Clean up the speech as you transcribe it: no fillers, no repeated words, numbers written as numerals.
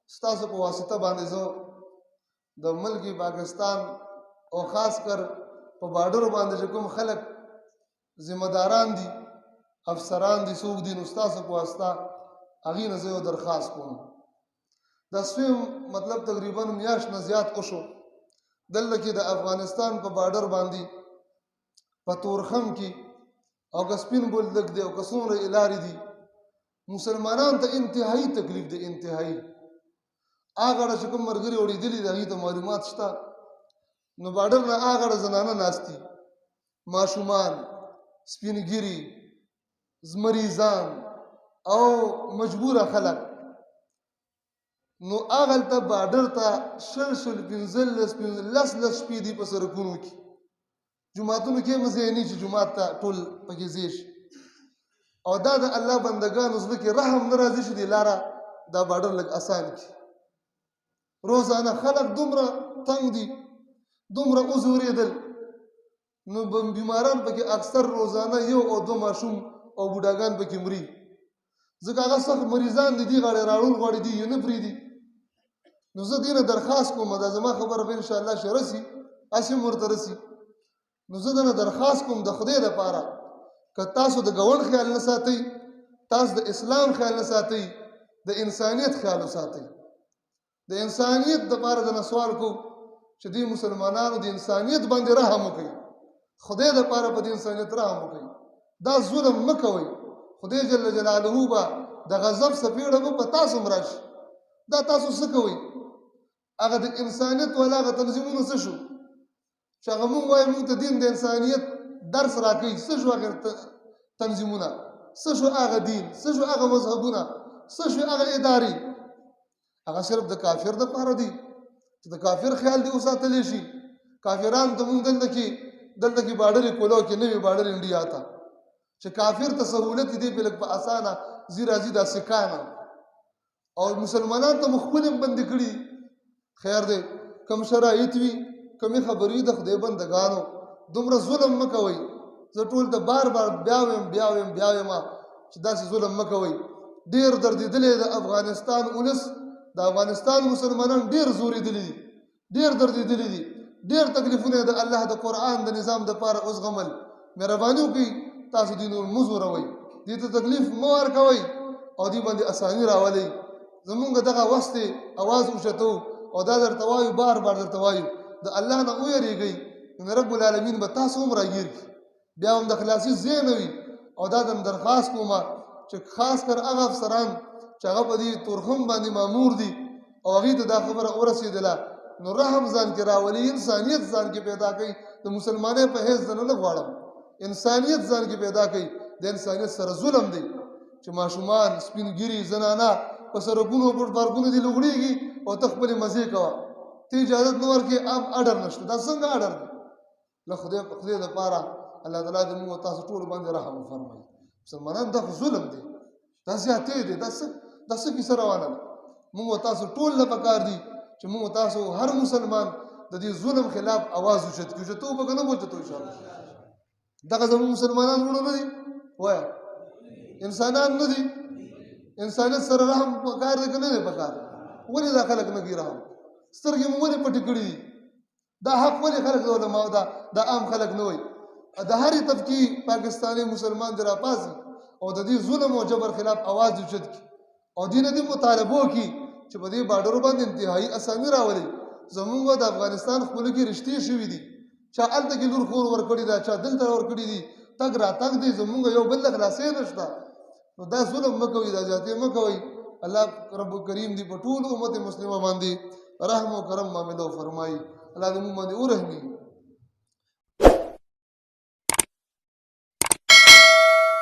ستاسو په واسطه باندې زه د ملک پاکستان او خاص کر په بارډر باندې چې کوم خلک ذمہ داران دي افسران دي څوک دي نو ستاسو په واسطه هغې نه زه یو درخواست کوم دا سویم مطلب تقریبا میاشت نه زیات وشو دلته کې د افغانستان په بارډر باندې په تورخم کې او که سپین بولدک دی او که څومره لارې دي مسلمانانو ته انتهایی تکلیف دی انتهایی هغه چې کوم ملګري اورېدلي دي هغې ته معلومات شته نو بارډر نه هغه زنانه ناستي ماشومان سپینګیري مریضان او مجبوره خلک نو هغلته بارډر ته شل 15 شپې دي په سړکونو کې جوماتونو کې هم ځای نه چې جومات ته ټول پکې ځای شي او دا د الله بندګانو زړه کې رحم نه راځي چې دې لاره دا بارډر لږ اسان کړي روزانه خلک دومره تنګ دي دومره وزورېدل نو بیماران پکې اکثر روزانه یو او دو ماشوم او بوډاګان پکې مري ځکه هغه سخت مریضان دي دې غاړې راړول غواړي دي یې نه پرېږدي نو زه دې نه درخواست کوم دا زما خبره به انشاءالله چې رسي هسې هم ورته رسي نو زه دنه درخواست کوم د خدای دپاره که تاسو د ګاونډ خیال نه ساتئ تاسو د اسلام خیال نه ساتئ د انسانیت خیال وساتئ د انسانیت دپاره دنه سوال کوم چې دې مسلمانانو د انسانیت باندې رحم وکړي خدای دپاره په دې انسانیت رحم وکړي دا ظلم مه کوئ خدای جل جلاله به د غضب څپېړه به په تاسو هم راشي دا تاسو څه کوئ هغه د انسانیت والا هغه تنظیمونه څه شو چې هغه مونږ وایو مونږ ته دین د انسانیت درس راکوي څه شو هغه تنظیمونه څه شو هغه دین څه شو هغه مذهبونه څه شو هغه ادارې هغه صرف د کافر دپاره دي چې د کافر خیال دې وساتلی شي کافرانو ته مونږ دلته کې بارډرې کولو کې نوې بارډر انډیا ته چې کافر ته سهولت دې په لږ په اسانه ځي راځي دا سکانه او مسلمانان ته مخبل هم بندي کړي خیر دی کم شرایط وي کمې خبرې د خدای بندګانو دومره ظلم مه کوئ زه ټول ته بار بیا وایم چې داسې ظلم مه کوئ ډېر دردېدلی د افغانستان ولس د افغانستان مسلمانان ډېر زورېدلي دي ډېر دردېدلي دي ډېر تکلیفونه د الله د قرآن د نظام دپاره وزغمل مهرباني وکړئ تاسو دې نور مه زوروئ دې ته تکلیف مه ورکوئ او دې باندې اساني راولئ زمونږ دغه وس دی اواز اوچتو او دا درته وایو بار درته وایو د الله نه ویریږئ نو رب العالمین به تاسو هم راګیر کړي بیا هم د خلاصي ځای نه وي او دا دم درخواست کومه چې خاص کر هغه افسران چې هغه په دې تورخم باندې مامور دي او هغې ته دا خبره ورسېدله نو رحم ځان کې راولي انسانیت ځان کې پیدا کوي د مسلمانۍ په حیث زه نه غواړم انسانیت ځان کې پیدا کوي د انسانیت سره ظلم دی چې ماشومان سپینګیري زنانه په سړکونو په پارکونو دې لوغړېږي او ته خپلې مزې کوه ته اجازت نه ورکړې اب اډر نشته دا څنګه اډر دی له خدای دپاره الله تعالی دې موږ تاسو ټولو باندې رحم وفرمایي مسلمانان دا خو ظلم دی دا زیاتې دی دا څه کیسه روانه ده موږ تاسو ټول له پکار دي چې موږ تاسو هر مسلمان د دې ظلم خلاف اواز اوچت کړو چې توبه که نه اوچتو انشاءالله دغه زموږ مسلمانان وروڼه نه دي وایه انسانان نه دي انسانیت سره رحم پکار دی که نه دی پکار ولې دا خلک نه کوي رحم سترګې مو ولې پټې کړي دي دا حق ولې خلک د علماو دا عام خلک نه وایي د هرې طبقې پاکستاني مسلمان دې راپاڅي او د دې ظلم او جبر خلاف اواز اوچت کړي او دې نه دې مطالبه وکړي چې په دې بارډرو باندې انتهایي اساني راولي زمونږ د افغانستان خپلو کې رشتې شوي دي چا هلته کې لور خور ورکړي ده چا دلته ورکړي دي تګ راتګ دی زمونږ یو بل له خلاصۍ نشته نو دا ظلم مه کوئ دا زیاتې مه کوئ الله رب کریم دې په ټول امت مسلمه باندې رحم و کرم معامله فرمایي الله دې موږ باندې ورحمي